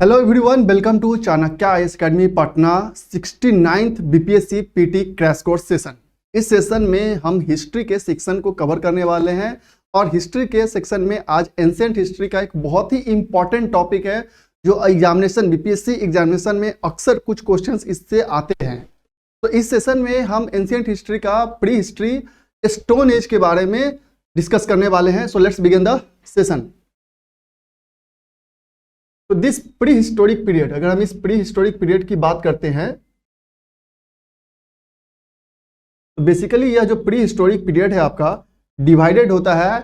Hello everyone, welcome to Chanakya IAS academy Patna 69th BPSC PT crash course session. इस session में हम history के section को कवर करने वाले हैं और हिस्ट्री के सेक्शन में आज एंशिएंट हिस्ट्री का एक बहुत ही इंपॉर्टेंट टॉपिक है जो एग्जामिनेशन बीपीएससी एग्जामिनेशन में अक्सर कुछ क्वेश्चंस इससे आते हैं। तो इस सेशन में हम एंशिएंट हिस्ट्री का प्री हिस्ट्री स्टोन एज के बारे में डिस्कस करने वाले हैं। So let's begin the session. तो दिस प्री हिस्टोरिक पीरियड, अगर हम इस प्री हिस्टोरिक पीरियड की बात करते हैं तो बेसिकली यह जो प्री हिस्टोरिक पीरियड है आपका डिवाइडेड होता है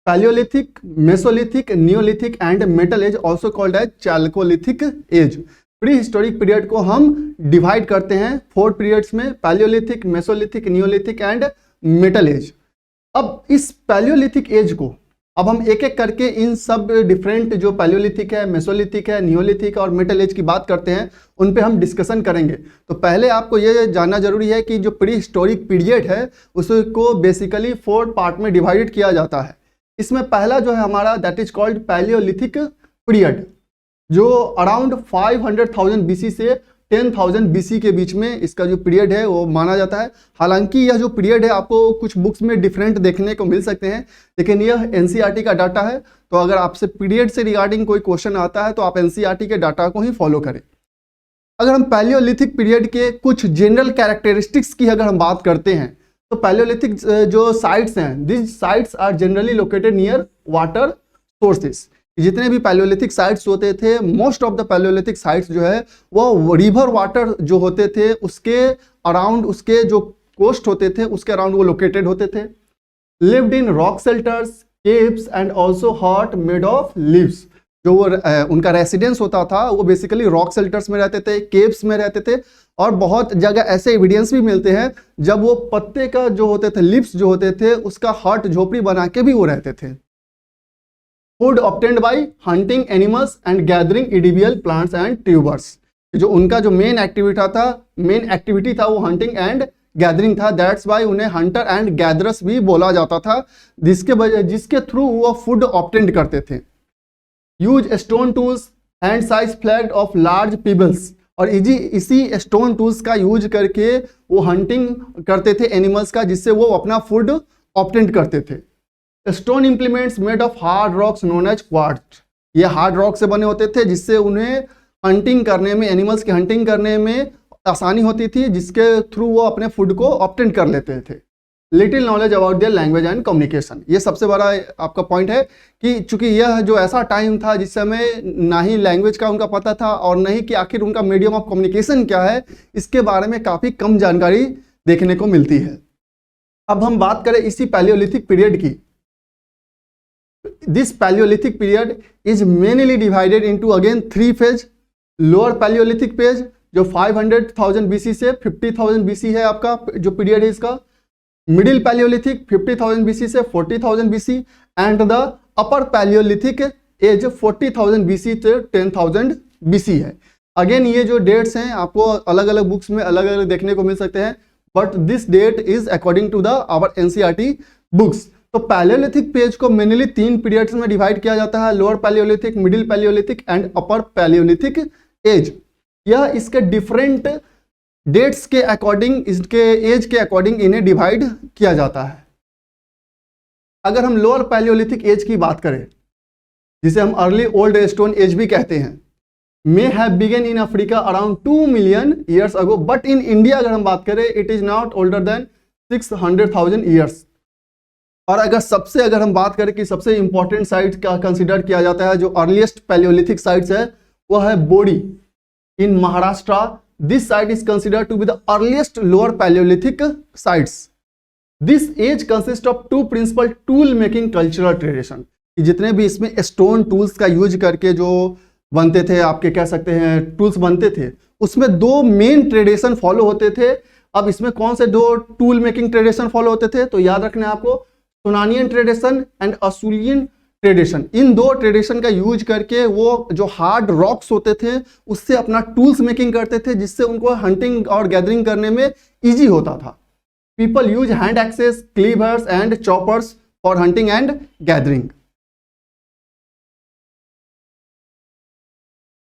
palaeolithic, mesolithic, neolithic and metal age, also called as chalcolithic age. Pre historic period को हम डिवाइड करते हैं 4 पीरियड्स में, palaeolithic, mesolithic, neolithic and metal age. अब इस पैलियोलिथिक एज को अब हम एक एक करके इन सब डिफरेंट जो पैलियोलिथिक है, मेसोलिथिक है, नियोलिथिक और मेटल एज की बात करते हैं, उन पे हम डिस्कशन करेंगे। तो पहले आपको ये जानना जरूरी है कि जो प्री हिस्टोरिक पीरियड है उसको बेसिकली 4 पार्ट में डिवाइडेड किया जाता है। इसमें पहला जो है हमारा that is called Palaeolithic period, जो अराउंड 500,000 बीसी से 10,000 बीसी के बीच में इसका जो पीरियड है वो माना जाता है। हालांकि यह जो पीरियड है आपको कुछ बुक्स में डिफरेंट देखने को मिल सकते हैं, लेकिन यह एनसीईआरटी का डाटा है। तो अगर आपसे पीरियड से रिगार्डिंग कोई क्वेश्चन आता है तो आप एनसीईआरटी के डाटा को ही फॉलो करें। अगर हम पैलियोलिथिक पीरियड के कुछ जनरल कैरेक्टरिस्टिक्स की अगर हम बात करते हैं तो पैलियोलिथिक जो साइट्स हैं, this sites are generally located near water sources. जितने भी पैलियोलिथिक साइट्स होते थे, most of the palaeolithic sites जो है वो रिवर वाटर जो होते थे उसके अराउंड, उसके जो कोस्ट होते थे उसके अराउंड वो लोकेटेड होते थे। Lived in rock shelters, caves and also हट मेड ऑफ लीव्स। जो वो उनका रेसिडेंस होता था वो बेसिकली रॉक शेल्टर्स में रहते थे, केव्स में रहते थे, और बहुत जगह ऐसे एविडेंस भी मिलते हैं जब वो पत्ते का जो होते थे, लीव्स जो होते थे, उसका हट झोपड़ी बना के भी वो रहते थे। Food obtained by hunting animals and gathering edible plants and tubers. जो उनका जो मेन एक्टिविटी था वो हंटिंग एंड गैदरिंग था। दैट्स वाई उन्हें हंटर एंड गैदरर्स भी बोला जाता था, जिसके थ्रू वो फूड ऑब्टेन्ड करते थे। Use stone tools, hand size flag of large Peebles, और इसी स्टोन टूल्स का यूज करके वो हंटिंग करते थे एनिमल्स का, जिससे वो अपना फूड ऑब्टेन्ड करते थे। Stone implements made of hard rocks known as quartz, ये हार्ड रॉक से बने होते थे जिससे उन्हें हंटिंग करने में, एनिमल्स की हंटिंग करने में आसानी होती थी, जिसके थ्रू वो अपने फूड को ऑब्टेन कर लेते थे। Little knowledge about their language and communication, ये सबसे बड़ा आपका पॉइंट है कि चूंकि यह जो ऐसा टाइम था जिस समय ना ही लैंग्वेज का उनका पता था और न ही कि आखिर उनका मीडियम ऑफ कम्युनिकेशन क्या है, इसके बारे में काफ़ी कम जानकारी देखने को मिलती है। अब हम बात करें इसी पैलियोलिथिक पीरियड की। This Paleolithic period is mainly divided into again 3 phase. Lower Palaeolithic page जो 500,000 बीसी से 50,000 बीसी है आपका जो पीरियड है इसका। मिडिल पैलियोलिथिक 50,000 बीसी से 40,000 BC and the upper palaeolithic age 40,000 BC से 10,000 बीसी है। अगेन ये जो डेट्स हैं आपको अलग अलग बुक्स में अलग अलग देखने को मिल सकते हैं, but this date is according to the our NCERT books. तो पैलियोलिथिक पेज को मेनली 3 पीरियड्स में डिवाइड किया जाता है, lower palaeolithic, middle palaeolithic and upper palaeolithic age. यह इसके डिफरेंट डेट्स के अकॉर्डिंग, इसके एज के अकॉर्डिंग इन्हें डिवाइड किया जाता है। अगर हम लोअर पैलियोलिथिक एज की बात करें, जिसे हम अर्ली ओल्ड स्टोन एज भी कहते हैं, may have begun in Africa around 2 million years ago, but in India अगर हम बात करें it is not older than 600,000 years. और अगर हम बात करें कि सबसे इंपॉर्टेंट साइट का कंसिडर किया जाता है, जो अर्लीस्ट पैलियोलिथिक साइट्स है, वो है Bori in Maharashtra. This site is considered to be the earliest lower paleolithic sites. This age consist of 2 principal tool making cultural tradition. जितने भी इसमें स्टोन टूल्स का यूज करके जो बनते थे, आपके कह सकते हैं टूल्स बनते थे, उसमें 2 मेन ट्रेडिशन फॉलो होते थे। अब इसमें कौन से 2 टूल मेकिंग ट्रेडिशन फॉलो होते थे, तो याद रखना है आपको, Soanian tradition and Acheulian tradition. इन 2 ट्रेडिशन का यूज करके वो जो हार्ड रॉक्स होते थे उससे अपना टूल्स मेकिंग करते थे, जिससे उनको हंटिंग और गैदरिंग करने में इजी होता था। People use hand axes, cleavers and choppers for hunting and gathering.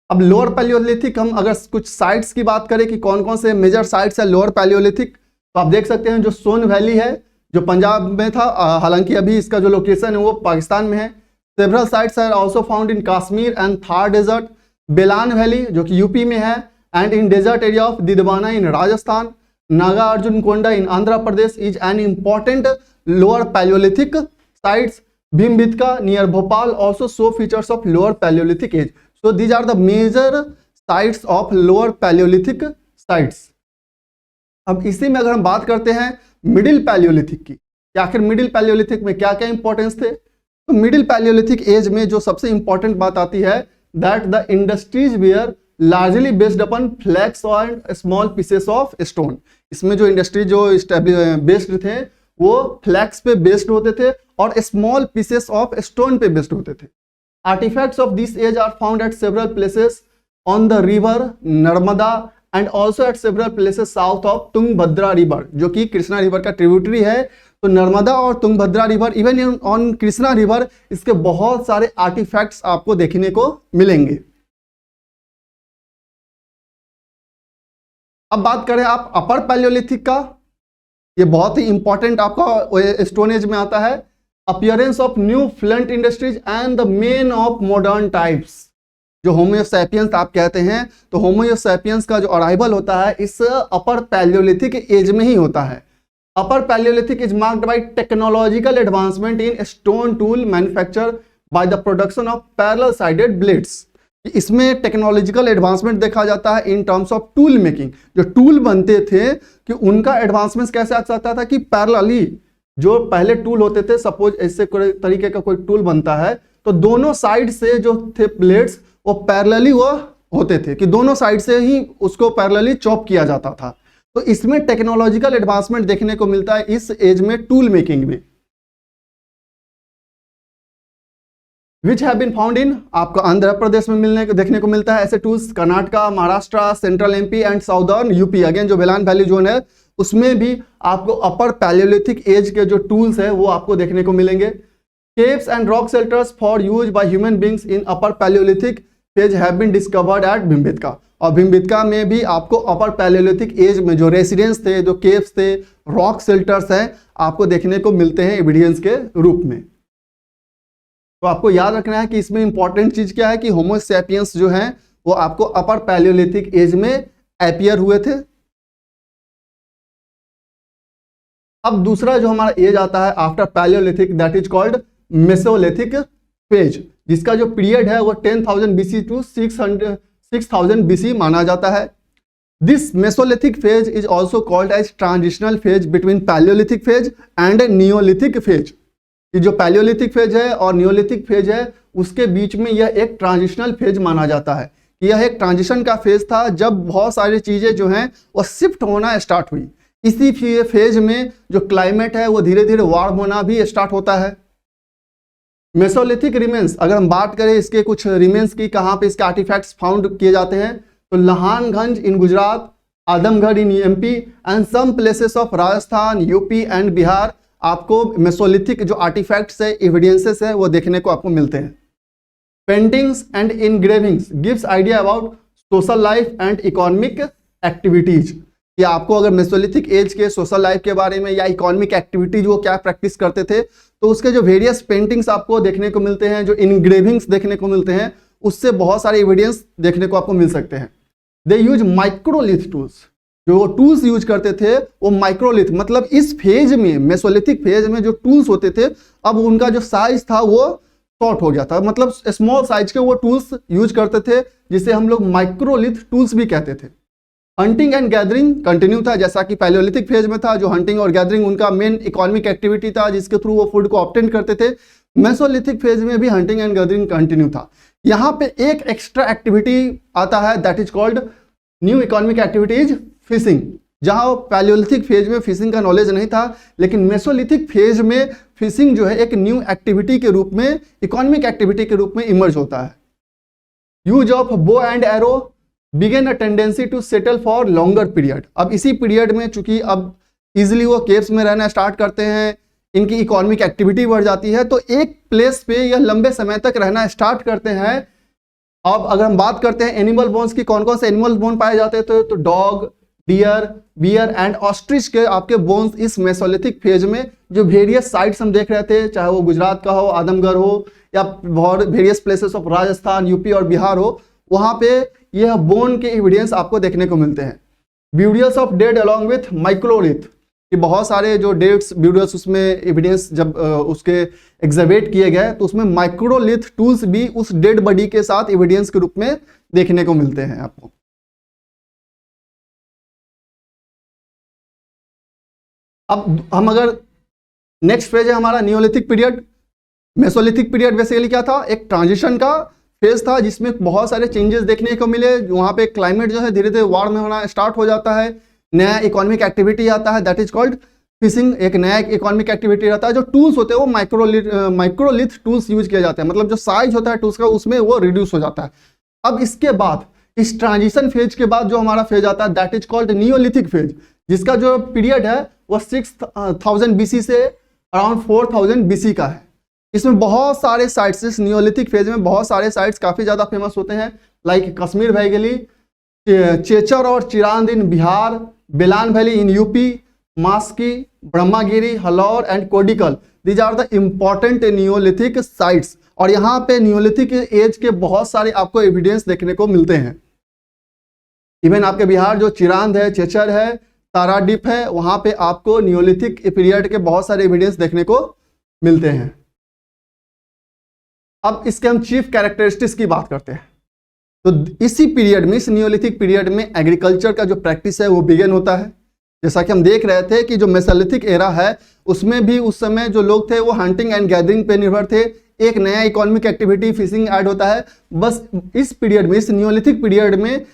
अब लोअर पैलियोलिथिक, हम अगर कुछ साइट्स की बात करें कि कौन कौन से मेजर साइट्स है लोअर पैलियोलिथिक, तो आप देख सकते हैं जो सोन वैली है जो पंजाब में था, हालांकि अभी इसका जो लोकेशन है वो पाकिस्तान में है। Several sites are also found in Kashmir and Thar desert, Belan valley जो कि यूपी में है, and in desert area of Didwana in Rajasthan, Nagarjunakonda in Andhra Pradesh is an important lower paleolithic sites. Bhimbetka near Bhopal also show features of lower Paleolithic age. So these are the major sites of lower Paleolithic sites. अब इसी में अगर हम बात करते हैं middle Palaeolithic की, कि आखिर मिडिल पैलियोलिथिक में क्या क्या इंपॉर्टेंस थे, तो मिडिल पैलियोलिथिक एज में जो सबसे इंपॉर्टेंट बात आती है that the industries were largely based upon flakes and small pieces of stone. इसमें जो इंडस्ट्री जो बेस्ड थे वो फ्लैक्स पे बेस्ड होते थे और स्मॉल पीसेस ऑफ स्टोन पे बेस्ड होते थे। Artefacts of this age are found at several places on the river Narmada and also at several places south of Tungabhadra river, जो कि कृष्णा रिवर का ट्रिब्यूटरी है। तो नर्मदा और Tungabhadra river, even on Krishna river, इसके बहुत सारे आर्टिफैक्ट्स आपको देखने को मिलेंगे। अब बात करें आप अपर पैलियोलिथिक का, ये बहुत ही इंपॉर्टेंट आपका स्टोन एज में आता है। Appearance of new flint industries and the men of modern types, जो होमो सैपियंस आप कहते हैं, तो होमो सैपियंस का जो अराइवल होता है इस अपर पैलियोलिथिक एज में ही होता है। अपर Palaeolithic is marked by technological advancement in stone tool manufacture by the production of parallel sided blades. इसमें टेक्नोलॉजिकल एडवांसमेंट देखा जाता है in terms of tool making. जो टूल बनते थे कि उनका एडवांसमेंट कैसे आ सकता था कि पैरेलली जो पहले टूल होते थे, सपोज ऐसे तरीके का कोई टूल बनता है तो दोनों साइड से जो थे प्लेट्स वो पैरेलली वो होते थे, कि दोनों साइड से ही उसको पैरेलली चॉप किया जाता था। तो इसमें टेक्नोलॉजिकल एडवांसमेंट देखने को मिलता है इस एज में टूल मेकिंग में। Which have been found in, आपको आंध्र प्रदेश में देखने को मिलता है ऐसे tools, Karnataka, Maharashtra, central MP and southern UP. Again जो बेलान वैली जोन है उसमें भी आपको अपर पैलियोलिथिक एज के जो टूल्स है वो आपको देखने को मिलेंगे। Caves and rock shelters for use by human beings in upper palaeolithic phase have been discovered at Bhimbetka. और भीमबेटका में भी आपको अपर पैलियोलिथिक एज में जो रेसिडेंस थे, जो केव्स थे, रॉक शेल्टर्स हैं, आपको देखने को मिलते हैं एविडेंस के रूप में। तो आपको याद रखना है कि इसमें इंपॉर्टेंट चीज क्या है कि होमो सैपियंस जो हैं वो आपको अपर पैलियोलिथिक एज में अपीयर हुए थे। अब दूसरा जो हमारा एज आता है after Palaeolithic, that is called Mesolithic phase, जिसका जो पीरियड है वो 10,000 BC टू 6,000 BC माना जाता है। This mesolithic phase is also called as transitional phase between palaeolithic phase and neolithic phase. कि जो पैलियोलिथिक फेज है और नियोलिथिक फेज है उसके बीच में यह एक ट्रांजिशनल फेज माना जाता है। यह एक ट्रांजिशन का फेज था जब बहुत सारी चीजें जो हैं वो शिफ्ट होना स्टार्ट हुई। इसी फेज में जो क्लाइमेट है वो धीरे धीरे वार्म होना भी स्टार्ट होता है। मेसोलिथिक रिमेन्स, अगर हम बात करें इसके कुछ रिमेन्स की, कहाँ पे इसके आर्टिफैक्ट्स फाउंड किए जाते हैं, तो Langhnaj in Gujarat, Adamgarh in MP and some places of Rajasthan, UP and Bihar, आपको मेसोलिथिक जो आर्टिफैक्ट्स है, एविडेंसेस है, वो देखने को आपको मिलते हैं। Paintings and इनग्रेविंग्स gives idea about social life and economic activities. कि आपको अगर मेसोलिथिक एज के सोशल लाइफ के बारे में या इकोनॉमिक एक्टिविटीज वो क्या प्रैक्टिस करते थे, तो उसके जो वेरियस पेंटिंग्स आपको देखने को मिलते हैं, जो इनग्रेविंग्स देखने को मिलते हैं, उससे बहुत सारे एविडेंस देखने को आपको मिल सकते हैं। दे यूज माइक्रोलिथ टूल्स, जो टूल्स यूज करते थे वो माइक्रोलिथ, मतलब इस फेज में, मेसोलिथिक फेज में जो टूल्स होते थे अब उनका जो साइज था वो शॉर्ट हो गया था, मतलब स्मॉल साइज के वो टूल्स यूज करते थे जिसे हम लोग माइक्रोलिथ टूल्स भी कहते थे। हंटिंग एंड गैदरिंग कंटिन्यू था, जैसा कि पैलियोलिथिक फेज में था, जो हंटिंग और गैदरिंग उनका मेन इकोनॉमिक एक्टिविटी था जिसके थ्रू वो फूड को ऑब्टेन करते थे। मेसोलिथिक फेज में भी हंटिंग एंड गैदरिंग कंटिन्यू था। यहाँ पे एक एक्स्ट्रा एक्टिविटी आता है that is called new economic activities fishing. जहां पैलियोलिथिक फेज में फिशिंग का नॉलेज नहीं था, लेकिन मेसोलिथिक फेज में फिशिंग जो है एक न्यू एक्टिविटी के रूप में, इकोनॉमिक एक्टिविटी के रूप में इमर्ज होता है। Use of bow and arrow began a tendency to settle for longer period. अब इसी पीरियड में चूंकि अब इजिली वो केव्स में रहना स्टार्ट करते हैं, इनकी इकोनॉमिक एक्टिविटी बढ़ जाती है, तो एक प्लेस पे यह लंबे समय तक रहना स्टार्ट करते हैं अब अगर हम बात करते हैं एनिमल बोन्स की, कौन कौन से एनिमल बोन पाए जाते थे, तो dog, deer, bear and ostrich के आपके बोन्स इस मेसोलिथिक फेज में जो वेरियस साइट्स हम देख रहे थे, चाहे वो गुजरात का हो, आदमगढ़ हो, या various places of Rajasthan, UP और बिहार हो, वहां पे यह बोन के एविडेंस आपको देखने को मिलते हैं। Burials of dead along with microlith, कि बहुत सारे जो डेट्स ब्यूरियल्स उसमें एविडेंस जब उसके एग्जिबिट किए गए तो उसमें माइक्रोलिथ टूल्स भी उस डेड बॉडी के साथ एविडेंस के रूप में देखने को मिलते हैं आपको। अब हम अगर नेक्स्ट फेज है हमारा Neolithic period. Mesolithic period basically क्या था, एक ट्रांजिशन का फेज था जिसमें बहुत सारे चेंजेस देखने को मिले। वहां पे क्लाइमेट जो है धीरे धीरे वार्म में होना स्टार्ट हो जाता है, नया इकोनॉमिक एक्टिविटी आता है, दैट इज कॉल्ड फिशिंग। एक नया इकोनॉमिक एक्टिविटी रहता है, जो टूल्स होते हैं वो माइक्रोलिथ टूल्स यूज किए जाते हैं, मतलब जो साइज होता है टूल्स का उसमें वो रिड्यूस हो जाता है। अब इसके बाद इस ट्रांजिशन फेज के बाद जो हमारा फेज आता है that is called Neolithic phase, जिसका जो पीरियड है वो 6000 बीसी से अराउंड 4000 बीसी का है। इसमें बहुत सारे साइट्स, इस नियोलिथिक फेज में बहुत सारे साइट्स काफी ज्यादा फेमस होते हैं, लाइक कश्मीर वैली, चेचर और Chirand in Bihar, Belan valley in UP, Maski, Brahmagiri, Hallur and Kodekal, these are the important neolithic sites. और यहाँ पे नियोलिथिक एज के बहुत सारे आपको एविडेंस देखने को मिलते हैं। इवन आपके बिहार जो चिरांद है, चेचर है, ताराडीप है, वहां पे आपको नियोलिथिक पीरियड के बहुत सारे एविडेंस देखने को मिलते हैं। अब इसके हम चीफ कैरेक्टरिस्टिक्स की बात करते हैं। तो इसी पीरियड में, इस नियोलिथिक पीरियड में एग्रीकल्चर का जो प्रैक्टिस है वो बिगिन होता है। जैसा कि हम देख रहे थे कि जो मेसोलिथिक एरा है उसमें भी उस समय जो लोग थे वो हंटिंग एंड गैदरिंग पे निर्भर थे। एक नया इकोनॉमिक एक्टिविटी फिशिंग ऐड होता है। बस इस पीरियड में, इस नियोलिथिक पीरियड में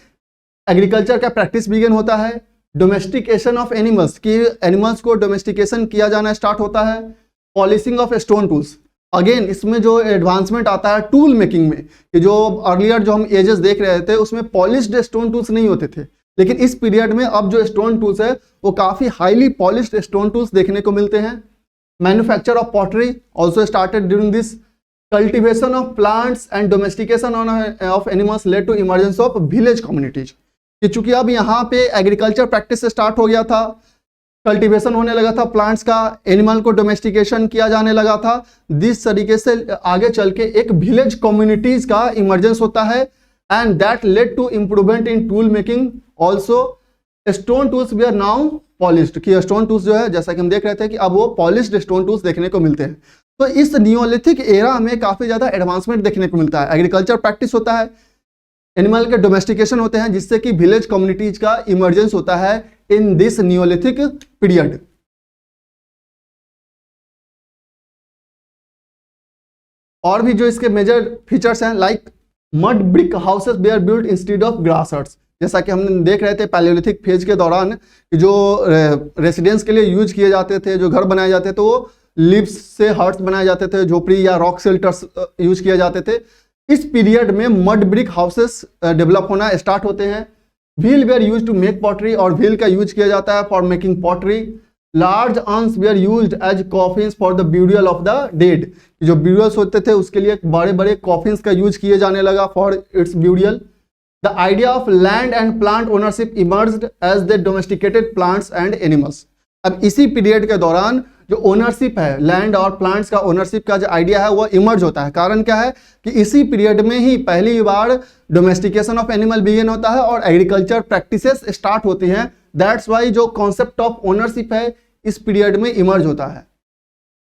एग्रीकल्चर का प्रैक्टिस बिगिन होता है। डोमेस्टिकेशन ऑफ एनिमल्स, की एनिमल्स को डोमेस्टिकेशन किया जाना स्टार्ट होता है। Polishing of stone tools, again इसमें जो एडवांसमेंट आता है टूल मेकिंग में, कि जो अर्लियर जो हम एजेस देख रहे थे उसमें पॉलिश्ड स्टोन टूल्स नहीं होते थे, लेकिन इस पीरियड में अब जो स्टोन टूल्स है वो काफी हाईली पॉलिश्ड स्टोन टूल्स देखने को मिलते हैं। Manufacture of pottery also started during this. Cultivation of plants and domestication of animals led to emergence of village communities, कि चूंकि अब यहाँ पे एग्रीकल्चर प्रैक्टिस स्टार्ट हो गया था, कल्टीवेशन होने लगा था प्लांट्स का, एनिमल को डोमेस्टिकेशन किया जाने लगा था, जिस तरीके से आगे चल के एक विलेज कम्युनिटीज का इमर्जेंस होता है and that led to improvement in tool making. Also stone tools we are now polished, कि स्टोन टूल्स जो है जैसा कि हम देख रहे थे कि अब वो पॉलिश्ड स्टोन टूल्स देखने को मिलते हैं। तो इस नियोलिथिक एरा में काफी ज्यादा एडवांसमेंट देखने को मिलता है। एग्रीकल्चर प्रैक्टिस होता है, एनिमल के डोमेस्टिकेशन होते हैं, जिससे कि विलेज कम्युनिटीज का इमर्जेंस होता है इन दिस नियोलिथिक पीरियड। और भी जो इसके मेजर फीचर्स हैं, like mud brick houses were built instead of grass huts. जैसा कि हम देख रहे थे पैलियोलिथिक फेज के दौरान जो रेसिडेंस के लिए यूज किए जाते थे, जो घर बनाए जाते थे, तो वो लीव्स से हट्स बनाए जाते थे, झोपड़ी या रॉक शेल्टर्स यूज किए जाते थे। इस पीरियड में मड ब्रिक हाउसेस डेवलप होना स्टार्ट होते हैं। Wheel were use to make pottery, और व्हील का यूज किया जाता है for making pottery. Large urns were used as coffins for the burial of the dead, जो ब्यूरियल्स होते थे उसके लिए बड़े बड़े कॉफिन्स का यूज किए जाने लगा for its burial. The idea of land and plant ownership emerged as they domesticated plants and animals. अब इसी पीरियड के दौरान जो ओनरशिप है, लैंड और प्लांट्स का ओनरशिप का जो आइडिया है वो इमर्ज होता है। कारण क्या है कि इसी पीरियड में ही पहली बार डोमेस्टिकेशन ऑफ एनिमल बिगिन होता है और एग्रीकल्चर प्रैक्टिसेस स्टार्ट होती हैं। दैट्स वाई जो कॉन्सेप्ट ऑफ ओनरशिप है इस पीरियड में इमर्ज होता है।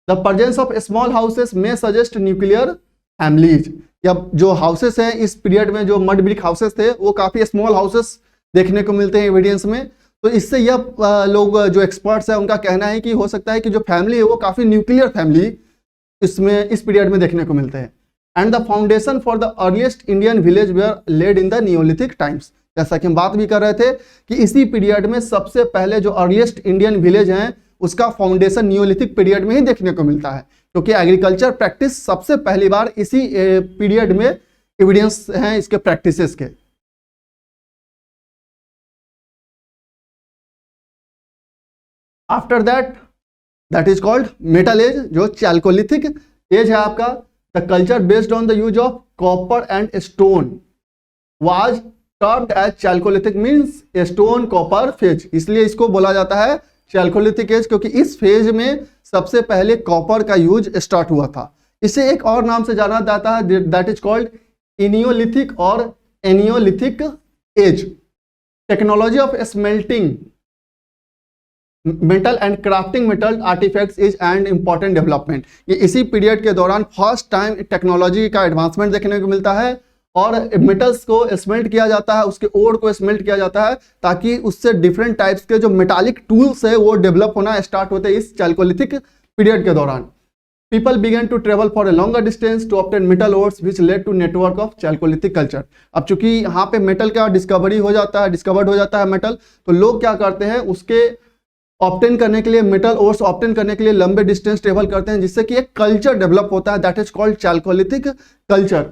The presence of small houses में सजेस्ट न्यूक्लियर फैमिलीज, या जो हाउसेस हैं इस पीरियड में, जो मड ब्रिक हाउसेस थे वो काफी स्मॉल हाउसेस देखने को मिलते हैं एविडेंस में। तो इससे यह लोग जो एक्सपर्ट्स हैं उनका कहना है कि हो सकता है कि जो फैमिली है वो काफी न्यूक्लियर फैमिली इसमें इस पीरियड में देखने को मिलते हैं। And the foundation for the earliest Indian village were laid in the neolithic times, जैसा कि हम बात भी कर रहे थे कि इसी पीरियड में सबसे पहले जो अर्लीस्ट इंडियन विलेज हैं उसका फाउंडेशन नियोलिथिक पीरियड में ही देखने को मिलता है, क्योंकि एग्रीकल्चर प्रैक्टिस सबसे पहली बार इसी पीरियड में एविडेंस हैं इसके प्रैक्टिसेस के। After that is called metal age, जो चैल्कोलिथिक एज है आपका, the culture based on the use of copper and stone was termed as chalcolithic, means stone copper phase, इसलिए इसको बोला जाता है चैल्कोलिथिक एज, क्योंकि इस फेज में सबसे पहले कॉपर का यूज स्टार्ट हुआ था। इसे एक और नाम से जाना जाता है, दैट इज कॉल्ड इनियोलिथिक और eneolithic age. Technology of smelting metal and crafting metal artefacts is and important development. ये इसी पीरियड के दौरान फर्स्ट टाइम टेक्नोलॉजी का एडवांसमेंट देखने को मिलता है और मेटल्स को स्मेल्ट किया जाता है, उसके ओर को स्मेल्ट किया जाता है ताकि उससे डिफरेंट टाइप्स के जो मेटालिक टूल्स है वो डेवलप होना स्टार्ट होते हैं इस चैल्कोलिथिक पीरियड के दौरान। People began to travel for a longer distance to obtain metal ores, which led to network of Chalcolithic culture। अब चूंकि यहाँ पे मेटल का डिस्कवर्ड हो जाता है मेटल, तो लोग क्या करते हैं, उसके ऑप्टेन करने के लिए, मेटल ओर्स ऑप्टेन करने के लिए लंबे डिस्टेंस ट्रेवल करते हैं, जिससे कि एक कल्चर डेवलप होता है, that is called Chalcolithic culture.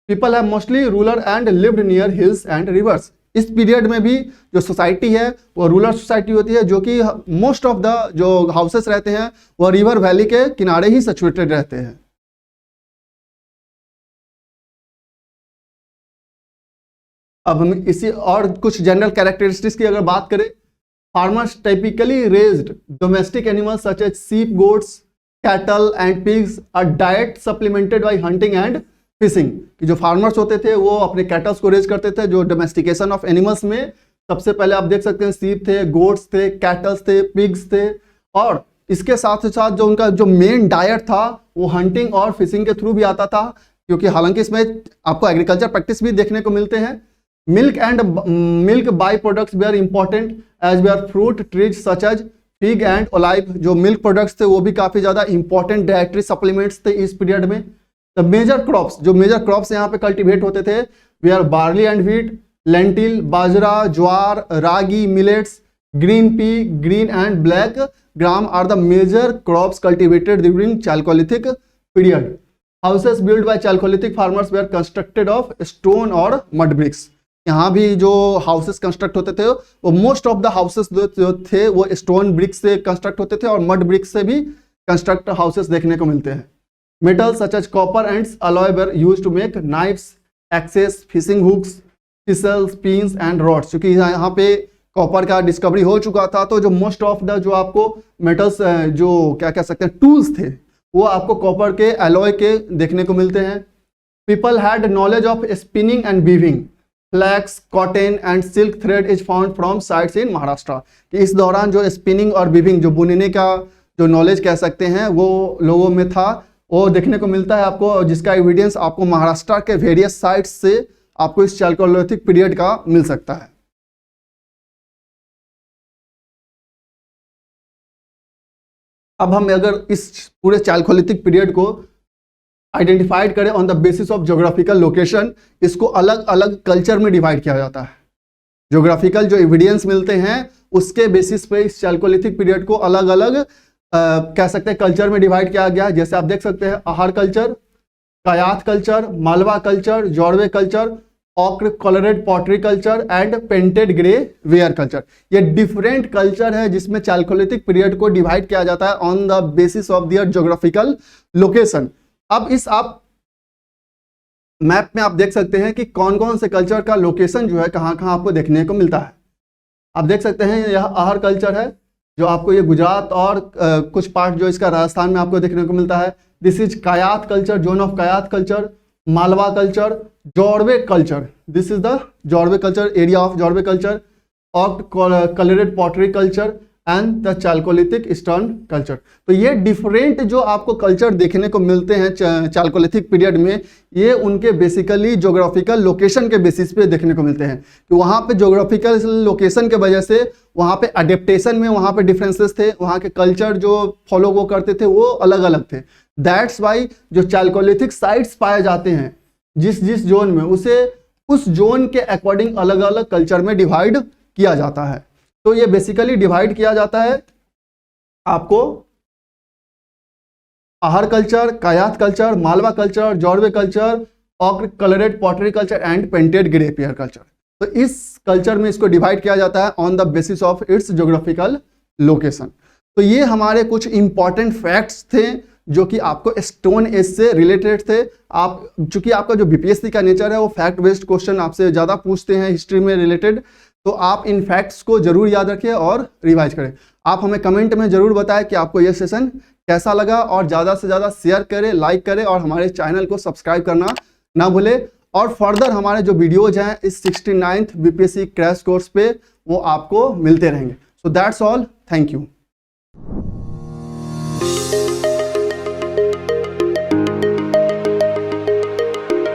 People have mostly rural and lived near hills and reverse. इस पीरियड में भी जो सोसाइटी है वो रूरल सोसाइटी होती है, जो कि मोस्ट ऑफ द जो हाउसेस रहते हैं वो रिवर वैली के किनारे ही सिचुएटेड रहते हैं। अब हम इसी और कुछ जनरल कैरेक्टरिस्टिक्स की अगर बात करें, farmers typically raised domestic animals such as sheep, goats, cattle and pigs, a diet supplemented by hunting and fishing. कि जो फार्मर्स होते थे वो अपने कैटल्स को रेज करते थे। जो डोमेस्टिकेशन ऑफ एनिमल्स में सबसे पहले आप देख सकते हैं सीप थे, गोट्स थे, कैटल्स थे, पिग्स थे, और इसके साथ साथ जो उनका जो मेन डाइट था वो हंटिंग और फिशिंग के थ्रू भी आता था, क्योंकि हालांकि इसमें आपको एग्रीकल्चर प्रैक्टिस भी देखने को मिलते हैं। Milk by products were important as were fruit trees such as fig and olive. जो मिल्क प्रोडक्ट्स थे वो भी काफी ज्यादा इंपॉर्टेंट डाइटरी सप्लीमेंट्स थे इस पीरियड में। द मेजर क्रॉप्स, जो मेजर क्रॉप्स यहाँ पे कल्टीवेट होते थे, they are barley and wheat, lentil, bajra, jowar, ragi, millets, green pea, green and black gram are the major crops cultivated during Chalcolithic period. Houses build by Chalcolithic farmers were constructed of stone और mud bricks. यहाँ भी जो houses construct होते थे वो most of the houses जो थे वो स्टोन ब्रिक्स से कंस्ट्रक्ट होते थे और मड ब्रिक्स से भी कंस्ट्रक्ट हाउसेस देखने को मिलते हैं। Metals such as copper and alloy were used to make knives, axes, fishing hooks, chisels, pins and rods। क्योंकि यहाँ पे कॉपर का डिस्कवरी हो चुका था, तो जो मोस्ट ऑफ द जो आपको मेटल्स जो क्या कह सकते हैं टूल्स थे वो आपको कॉपर के, एलॉय के देखने को मिलते हैं। People had knowledge of spinning and weaving. Flax, cotton and silk thread is found from sites in Maharashtra। कि इस दौरान जो स्पिनिंग और वीविंग, जो बुनने का जो नॉलेज कह सकते हैं वो लोगों में था, वो देखने को मिलता है आपको, जिसका एविडेंस आपको महाराष्ट्र के वेरियस साइट्स से आपको इस Chalcolithic पीरियड का मिल सकता है। अब हम अगर इस पूरे Chalcolithic पीरियड को आइडेंटिफाइड करें on the basis of geographical location, इसको अलग अलग कल्चर में डिवाइड किया जाता है। ज्योग्राफिकल जो एविडेंस मिलते हैं उसके बेसिस पे इस Chalcolithic पीरियड को अलग अलग कह सकते हैं कल्चर में डिवाइड किया गया। जैसे आप देख सकते हैं Ahar culture, Kayatha culture, Malwa culture, Jorwe culture, ochre coloured pottery culture and painted grey ware culture. ये डिफरेंट कल्चर है जिसमें Chalcolithic पीरियड को डिवाइड किया जाता है on the basis of their geographical location. अब इस आप मैप में आप देख सकते हैं कि कौन कौन से कल्चर का लोकेशन जो है कहाँ कहाँ आपको देखने को मिलता है। आप देख सकते हैं यह अहार कल्चर है जो आपको ये गुजरात और कुछ पार्ट जो इसका राजस्थान में आपको देखने को मिलता है। This is Kayatha culture, zone of Kayatha culture, Malwa culture, Jorwe culture, this is the Jorwe culture, area of Jorwe culture, और coloured pottery culture and the Chalcolithic eastern culture. तो ये डिफरेंट जो आपको कल्चर देखने को मिलते हैं Chalcolithic पीरियड में, ये उनके बेसिकली ज्योग्राफिकल लोकेशन के बेसिस पे देखने को मिलते हैं कि वहाँ पे ज्योग्राफिकल लोकेशन के वजह से वहाँ पे अडेप्टेशन में वहाँ पे डिफरेंसेस थे, वहाँ के कल्चर जो फॉलो वो करते थे वो अलग अलग थे। दैट्स वाई जो Chalcolithic साइट्स पाए जाते हैं जिस जिस जोन में, उसे उस जोन के अकॉर्डिंग अलग अलग कल्चर में डिवाइड किया जाता है। तो ये बेसिकली डिवाइड किया जाता है आपको Ahar culture, Kayatha culture, Malwa culture, Jorwe culture, ochre coloured pottery culture and painted grey ware culture. तो इस कल्चर में इसको डिवाइड किया जाता है on the basis of its geographical location. तो ये हमारे कुछ इंपॉर्टेंट फैक्ट्स थे जो कि आपको स्टोन एज से रिलेटेड थे। आप चूंकि आपका जो बीपीएससी का नेचर है वो फैक्ट बेस्ड क्वेश्चन आपसे ज़्यादा पूछते हैं हिस्ट्री में रिलेटेड, तो आप इन फैक्ट्स को जरूर याद रखिए और रिवाइज करें। आप हमें कमेंट में जरूर बताएं कि आपको ये सेशन कैसा लगा, और ज़्यादा से ज़्यादा शेयर करें, लाइक करें, और हमारे चैनल को सब्सक्राइब करना ना भूलें। और फर्दर हमारे जो वीडियोज हैं इस 69th बीपीएससी क्रैश कोर्स पे वो आपको मिलते रहेंगे। So that's all, thank you.